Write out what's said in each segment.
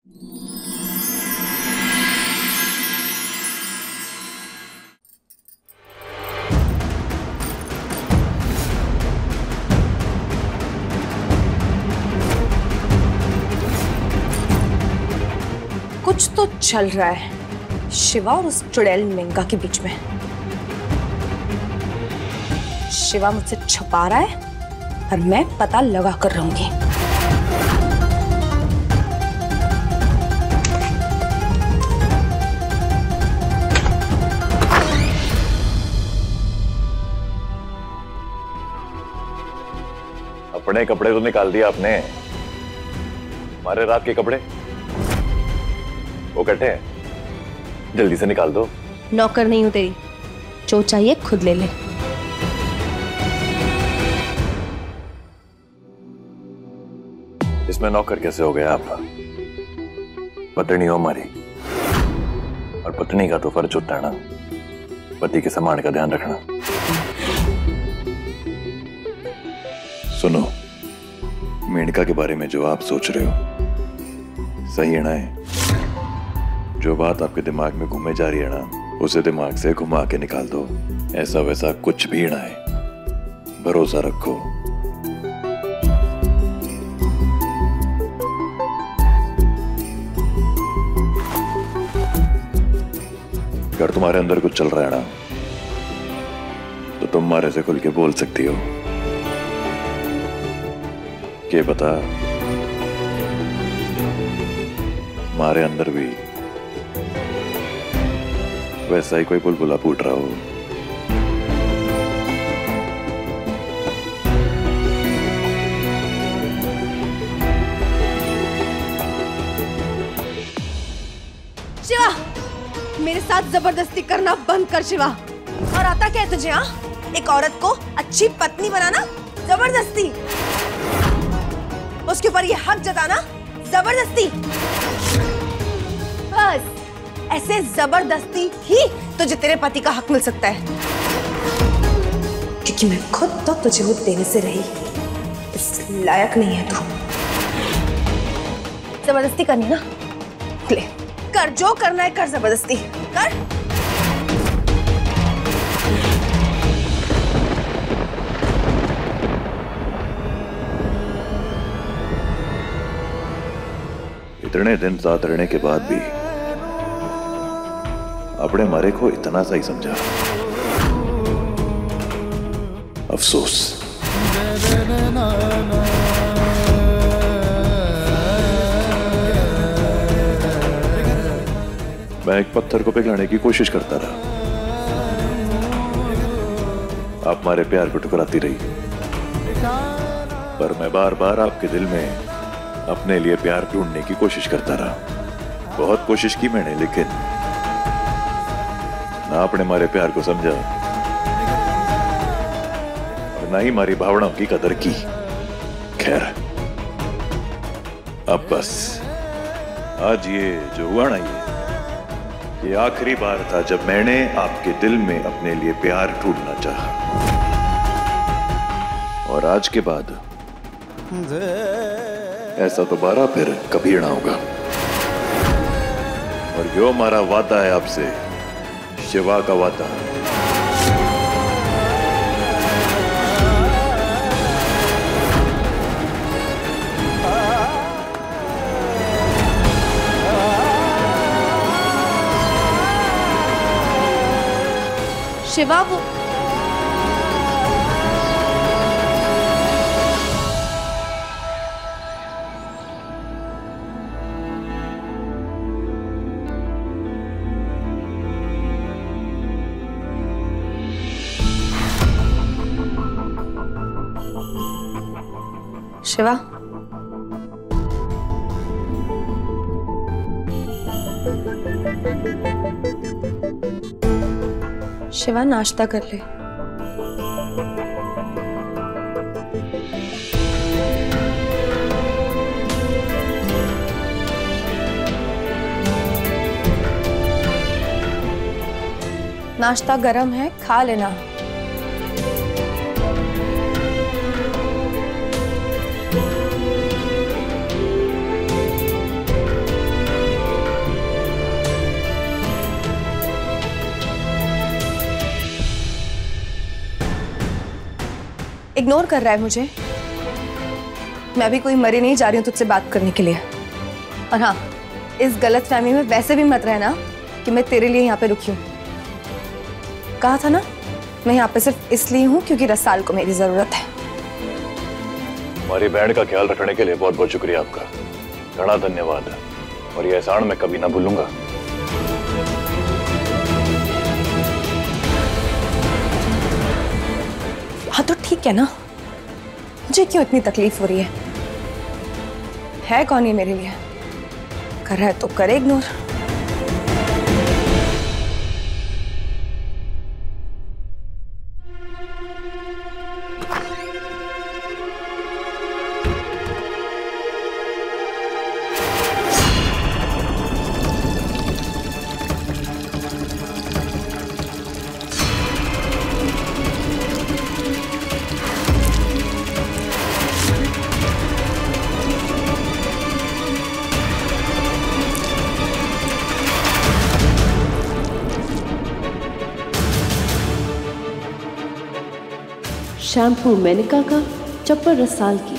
कुछ तो चल रहा है शिवा और उस चुड़ैल मेंगा के बीच में। शिवा मुझसे छुपा रहा है और मैं पता लगा कर रहूंगी। अपने कपड़े तो निकाल दिया आपने, हमारे रात के कपड़े वो कटे हैं, जल्दी से निकाल दो। नौकर नहीं हूं तेरी, जो चाहिए खुद ले ले। इसमें नौकर कैसे हो गया आप? पत्नी हो हमारी, और पत्नी का तो फर्ज होता है ना पति के सम्मान का ध्यान रखना। सुनो, मेनका के बारे में जो आप सोच रहे हो सही है ना? जो बात आपके दिमाग में घूमे जा रही है ना, उसे दिमाग से घुमा के निकाल दो। ऐसा वैसा कुछ भी ना है, भरोसा रखो। अगर तुम्हारे अंदर कुछ चल रहा है ना, तो तुम हमारे से खुल के बोल सकती हो कि बता हमारे अंदर भी वैसा ही कोई बुलबुला फूट रहा हो। शिवा, मेरे साथ जबरदस्ती करना बंद कर शिवा। और आता क्या है तुझे? एक औरत को अच्छी पत्नी बनाना जबरदस्ती, उसके ऊपर ये हक जताना जबरदस्ती। बस ऐसे जबरदस्ती ही तुझे तेरे पति का हक मिल सकता है, क्योंकि मैं खुद तो तुझे वो देने से रही। इस लायक नहीं है तू। जबरदस्ती करनी ना, ले कर, जो करना है कर, जबरदस्ती कर। इतने दिन साथ रहने के बाद भी आपने हमारे को इतना सही समझा, अफसोस। मैं एक पत्थर को पिघलाने की कोशिश करता रहा, आप हमारे प्यार को ठुकराती रही, पर मैं बार बार आपके दिल में अपने लिए प्यार ढूंढने की कोशिश करता रहा। बहुत कोशिश की मैंने, लेकिन ना आपने हमारे प्यार को समझा और ना ही हमारी भावनाओं की कदर की। खैर, अब बस आज ये जो हुआ ना, ये आखिरी बार था जब मैंने आपके दिल में अपने लिए प्यार ढूंढना चाहा, और आज के बाद ऐसा दोबारा फिर कभी ना होगा। और जो हमारा वादा है आपसे, शिवा का वादा, शिवा वो शिवा, शिवा नाश्ता कर ले। नाश्ता गरम है, खा लेना। इग्नोर कर रहा है मुझे। मैं भी कोई मरी नहीं जा रही हूँ तुझसे बात करने के लिए। और हाँ, इस गलतफहमी में वैसे भी मत रहना कि मैं तेरे लिए यहाँ पे रुकी हूँ। कहा था ना, मैं यहाँ पे सिर्फ इसलिए हूँ क्योंकि रसाल को मेरी जरूरत है। हमारी बहन का ख्याल रखने के लिए बहुत बहुत शुक्रिया आपका, बड़ा धन्यवाद। और ये एहसान मैं कभी ना भूलूंगा। हाँ तो ठीक है ना, मुझे क्यों इतनी तकलीफ हो रही है कौन ये मेरे लिए? कर रहा है तो करे इग्नोर। शैम्पू मेनका का, चप्पल रसाल की।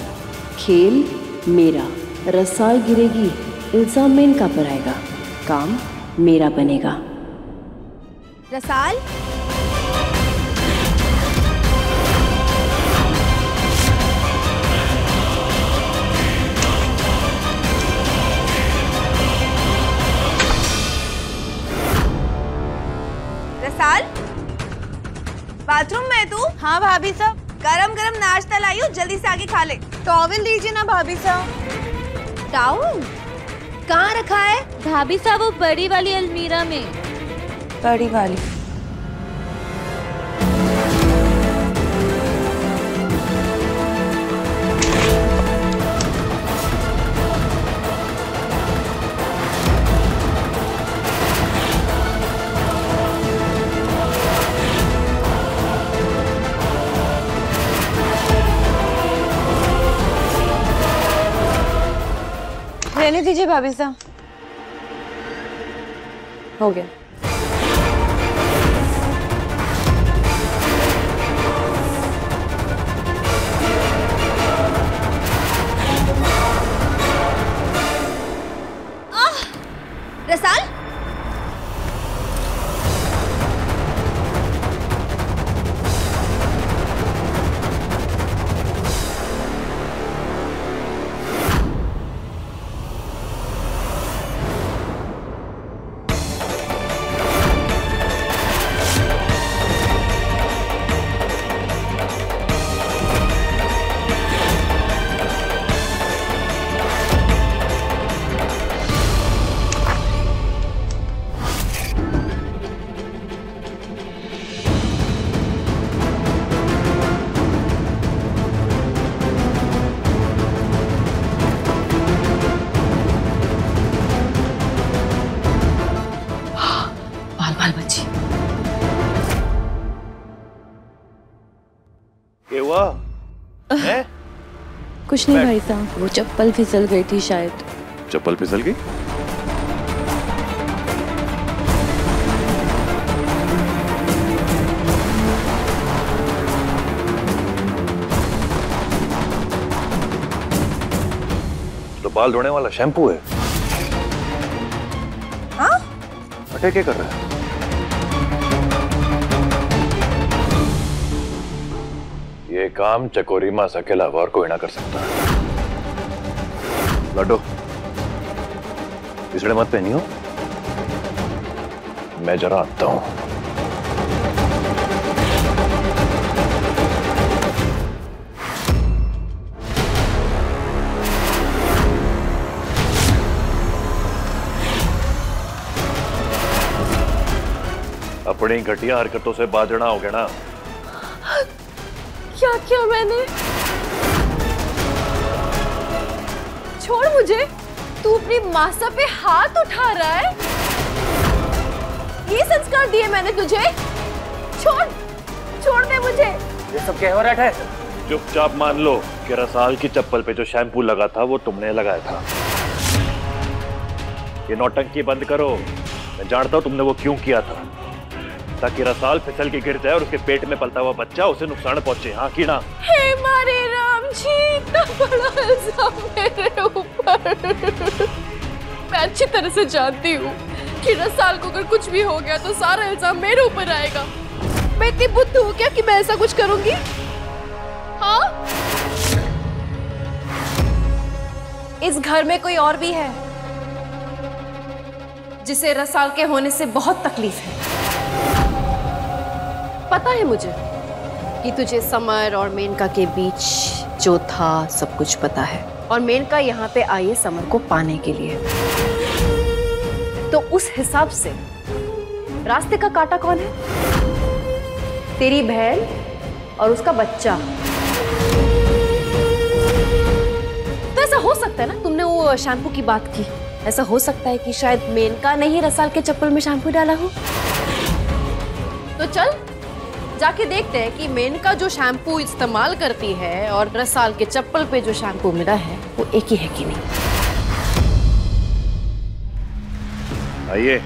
खेल मेरा, रसाल गिरेगी, इल्जाम मेनका पर आएगा, काम मेरा बनेगा। रसाल, रसाल, बाथरूम में तू? हाँ भाभी साहब। गरम गरम नाश्ता लाई हूँ, जल्दी से आके खा ले। टॉवल दीजिए ना भाभी साहब। टाउन कहाँ रखा है? भाभी साहब वो बड़ी वाली अलमीरा में। बड़ी वाली? रहने दीजिए भाभी साहब। हो गया। रसाल, है? कुछ नहीं भाई साहब, वो चप्पल फिसल गई थी शायद। चप्पल फिसल गई? तो बाल धोने वाला शैम्पू है। हाँ? अटे क्या कर रहा है? ये काम चकोरी माँ से अकेला और कोई ना कर सकता। लड्डू, पिछड़े मत पहनी हो, मैं जरा आता हूं। अपनी घटिया हरकतों से बाजना हो गया ना। क्या किया मैंने? छोड़ मुझे। तू अपनी मासा पे हाथ उठा रहा है? ये संस्कार दिए मैंने तुझे? छोड़ दे मुझे। ये सब क्या हो रहा है? चुपचाप मान लो कि रसाल की चप्पल पे जो शैम्पू लगा था वो तुमने लगाया था। ये नौटंकी बंद करो। मैं जानता हूं तुमने वो क्यों किया था, ताकि रसाल फिसल के गिर जाए और उसके पेट में पलता हुआ बच्चा उसे नुकसान पहुंचे। हाँ की ना? हे अरे राम जी, इतना बड़ा इल्जाम मेरे ऊपर। मैं अच्छी तरह से जानती हूँ कि रसाल को अगर कुछ भी हो गया तो सारा इल्जाम मेरे ऊपर आएगा। मैं इतनी बुद्धू हूँ क्या कि मैं ऐसा कुछ करूंगी? हाँ, इस घर में कोई और भी है जिसे रसाल के होने से बहुत तकलीफ है। पता है मुझे कि तुझे समर और मेनका के बीच जो था सब कुछ पता है, और मेनका यहाँ पे आई है समर को पाने के लिए। तो उस हिसाब से रास्ते का कांटा कौन है? तेरी बहन और उसका बच्चा। तो ऐसा हो सकता है ना, तुमने वो शैम्पू की बात की, ऐसा हो सकता है कि शायद मेनका ने ही रसाल के चप्पल में शैम्पू डाला हो। तो चल जाके देखते हैं कि मेनका जो शैम्पू इस्तेमाल करती है और रसाल के चप्पल पे जो शैम्पू मिला है वो एक ही है कि नहीं। आइए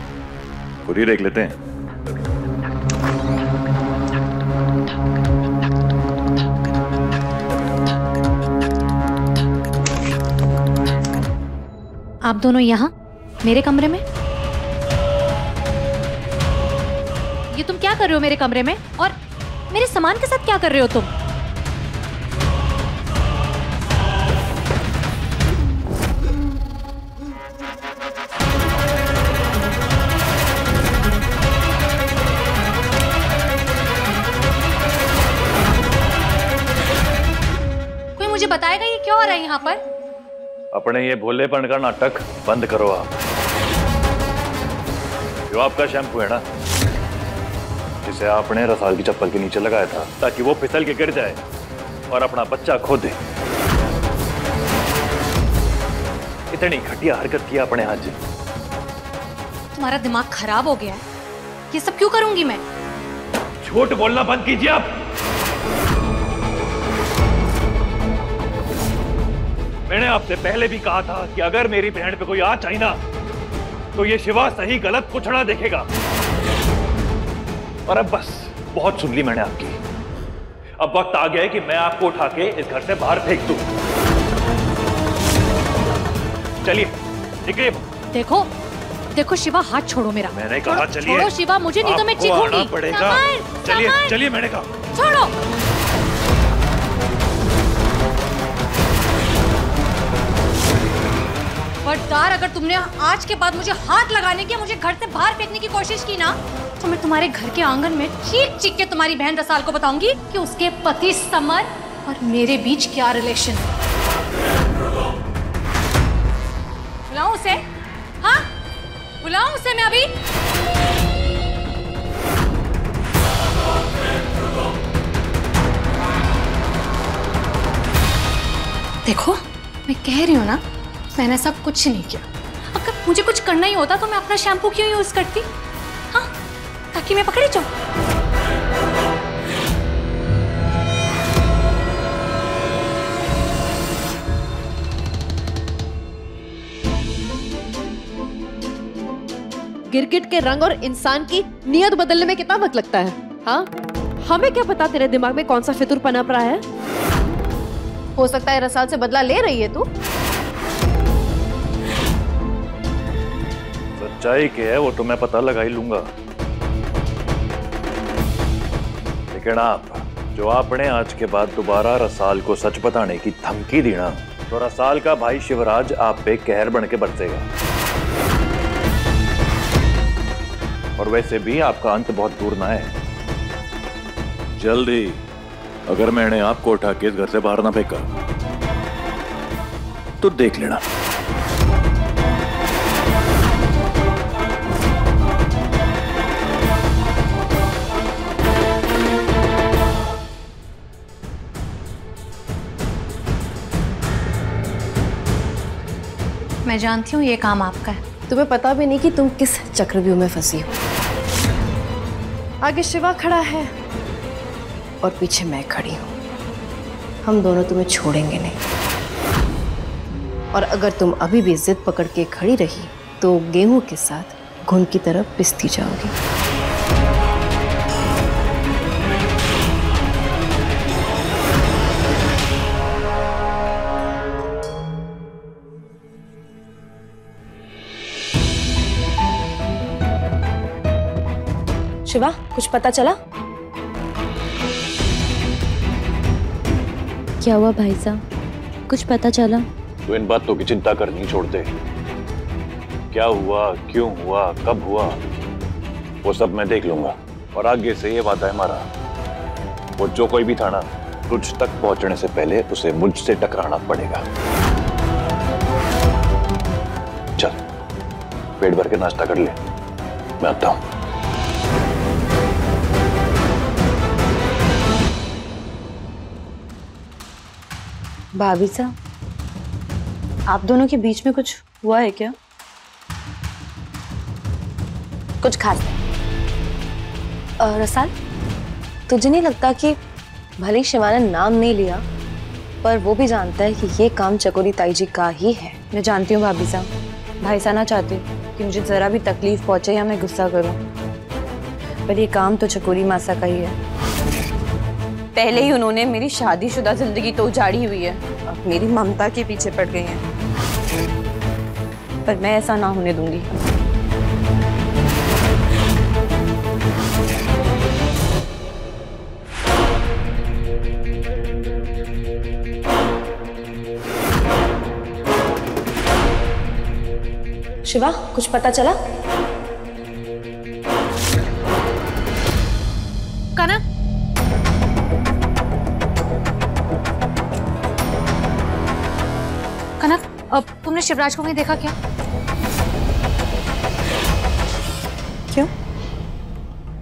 खुद ही देख लेते हैं। आप दोनों यहाँ मेरे कमरे में? ये तुम क्या कर रहे हो मेरे कमरे में? और मेरे सामान के साथ क्या कर रहे हो तुम? कोई मुझे बताएगा ये क्यों हो रहा है यहाँ पर? अपने ये भोलेपन का नाटक बंद करो आप। जो आपका शैम्पू है ना, जिसे आपने रसाल की चप्पल के नीचे लगाया था ताकि वो फिसल के गिर जाए और अपना बच्चा खो दे, इतनी घटिया हरकत की आपने आज। तुम्हारा दिमाग खराब हो गया है? ये सब क्यों करूंगी मैं? झूठ बोलना बंद कीजिए आप। मैंने आपसे पहले भी कहा था कि अगर मेरी बहन पे कोई आँच आई ना तो ये शिवा सही गलत कुछ ना देखेगा। और अब बस बहुत सुन ली मैंने आपकी। अब वक्त आ गया है कि मैं आपको उठा के इस घर से बाहर फेंक दूं। चलिए निकलिए। देखो देखो शिवा, हाथ छोड़ो मेरा। मैंने कहा चलिए। छोड़ो शिवा मुझे, नहीं तो मैं चीखूंगी। पड़ेगा। चलिए चलिए, मैंने कहा छोड़ो। खबरदार, अगर तुमने आज के बाद मुझे हाथ लगाने की, मुझे घर से बाहर फेंकने की कोशिश की ना, तो मैं तुम्हारे घर के आंगन में चीख चीख के तुम्हारी बहन रसाल को बताऊंगी कि उसके पति समर और मेरे बीच क्या रिलेशन है। बुलाऊं उसे? हाँ बुलाऊं उसे मैं अभी? देखो मैं कह रही हूँ ना, मैंने सब कुछ नहीं किया। अगर मुझे कुछ करना ही होता तो मैं अपना शैम्पू क्यों यूज करती? हाँ, ताकि मैं पकड़ी जाऊं। गिरगिट के रंग और इंसान की नियत बदलने में कितना वक्त लगता है? हाँ, हमें क्या पता तेरे दिमाग में कौन सा फितूर पनप रहा है? हो सकता है रसाल से बदला ले रही है तू। सच्चाई क्या है वो तो मैं पता लगा ही लूंगा, लेकिन आप जो आपने आज के बाद दोबारा रसाल को सच बताने की धमकी दी ना, तो रसाल का भाई शिवराज आप पे कहर बन के बरसेगा। और वैसे भी आपका अंत बहुत दूर ना है। जल्दी, अगर मैंने आपको उठा के इस घर से बाहर ना फेंका तो देख लेना। मैं जानती हूँ ये काम आपका है। तुम्हें पता भी नहीं कि तुम किस चक्रव्यूह में फंसी हो। आगे शिवा खड़ा है और पीछे मैं खड़ी हूँ। हम दोनों तुम्हें छोड़ेंगे नहीं। और अगर तुम अभी भी जिद पकड़ के खड़ी रही तो गेहूं के साथ घुन की तरह पिसती जाओगी। शिवा, कुछ पता चला? क्या हुआ भाई साहब, कुछ पता चला? तो इन बातों की चिंता करनी छोड़ दे। क्या हुआ, क्यों हुआ, कब हुआ, वो सब मैं देख लूंगा। और आगे से ये वादा है हमारा, वो जो कोई भी था ना, तुझ तक पहुंचने से पहले उसे मुझसे टकराना पड़ेगा। चल पेट भर के नाश्ता कर ले, मैं आता हूं। भाभी साहब, आप दोनों के बीच में कुछ हुआ है क्या? कुछ खास नहीं। रसाल, तुझे नहीं लगता कि भले ही शिवा ने नाम नहीं लिया, पर वो भी जानता है कि ये काम चकोरी ताई जी का ही है? मैं जानती हूँ भाभी साहब, भाई साहब ना चाहते कि मुझे जरा भी तकलीफ पहुंचे या मैं गुस्सा करूं, पर ये काम तो चकोरी मासा का ही है। पहले ही उन्होंने मेरी शादीशुदा जिंदगी तो उजाड़ी हुई है, अब मेरी ममता के पीछे पड़ गई हैं, पर मैं ऐसा ना होने दूंगी। शिवा, कुछ पता चला? कनक, कनक, अब तुमने शिवराज को कहीं देखा क्या? क्यों?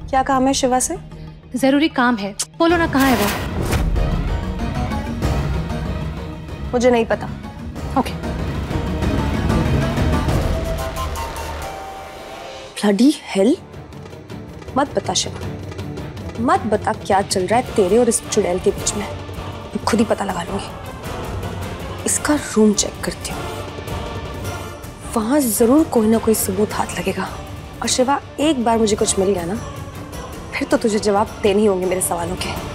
क्या काम है शिवा से? जरूरी काम है, बोलो ना, कहाँ है वो? मुझे नहीं पता। ओके। ब्लडी हेल, मत बता शिवा, मत बता क्या चल रहा है तेरे और इस चुड़ैल के बीच में। मैं खुद ही पता लगा लूंगी। इसका रूम चेक करती हूँ, वहां जरूर कोई ना कोई सबूत हाथ लगेगा। और शिवा, एक बार मुझे कुछ मिल गया ना, फिर तो तुझे जवाब देने ही होंगे मेरे सवालों के।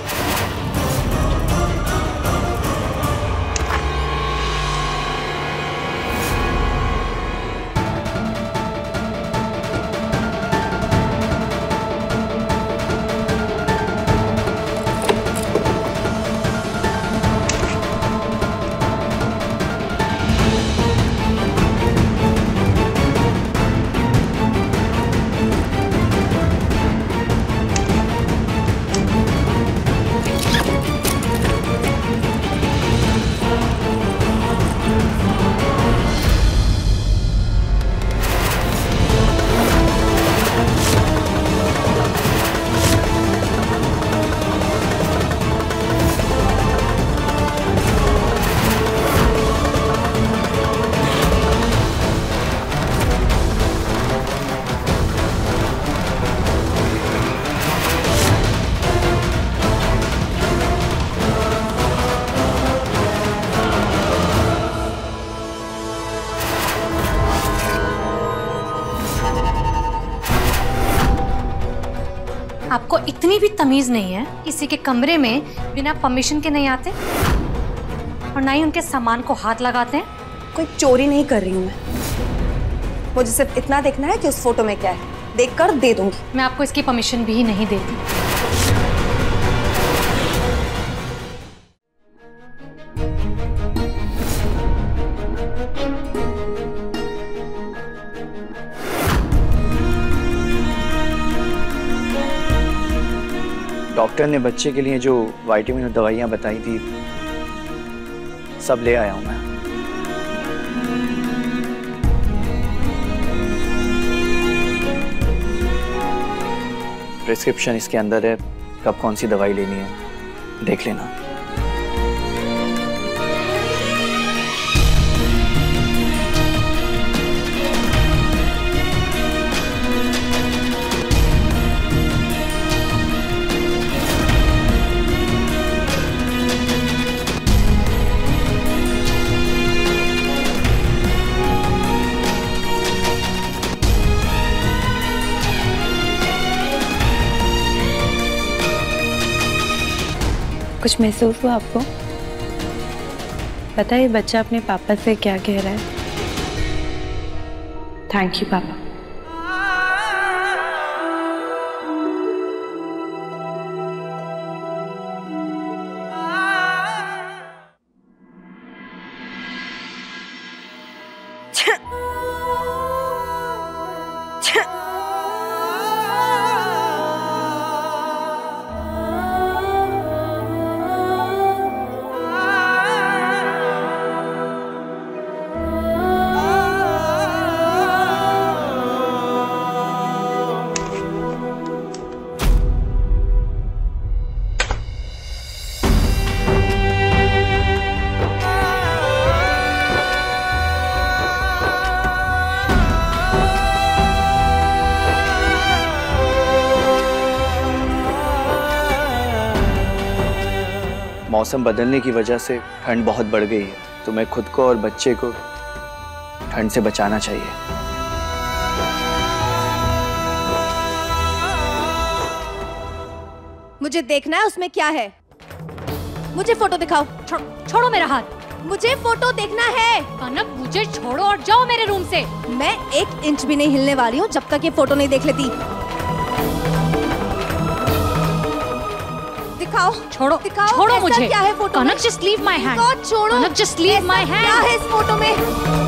आपको इतनी भी तमीज नहीं है, किसी के कमरे में बिना परमिशन के नहीं आते और ना ही उनके सामान को हाथ लगाते हैं। कोई चोरी नहीं कर रही हूँ मैं, मुझे सिर्फ इतना देखना है कि उस फोटो में क्या है, देखकर दे दूंगी। मैं आपको इसकी परमिशन भी नहीं देती। डॉक्टर ने बच्चे के लिए जो विटामिन और दवाइयाँ बताई थी, सब ले आया हूँ मैं। प्रिस्क्रिप्शन इसके अंदर है, कब कौन सी दवाई लेनी है देख लेना। कुछ महसूस हुआ आपको? पता है बच्चा अपने पापा से क्या कह रहा है? थैंक यू पापा। मौसम बदलने की वजह से ठंड बहुत बढ़ गई है, तो मैं खुद को और बच्चे को ठंड से बचाना चाहिए। मुझे देखना है उसमें क्या है। मुझे फोटो दिखाओ। छोड़ो मेरा हाथ। मुझे फोटो देखना है। कनक मुझे छोड़ो और जाओ मेरे रूम से। मैं 1 इंच भी नहीं हिलने वाली हूँ जब तक ये फोटो नहीं देख लेती। दिखाओ। छोड़ो। दिखाओ। छोड़ो मुझे। क्या है फोटो में? कनक जस्ट लीव माय हैंड। छोड़ो। कनक जस्ट लीव माय हैंड। क्या है इस फोटो में?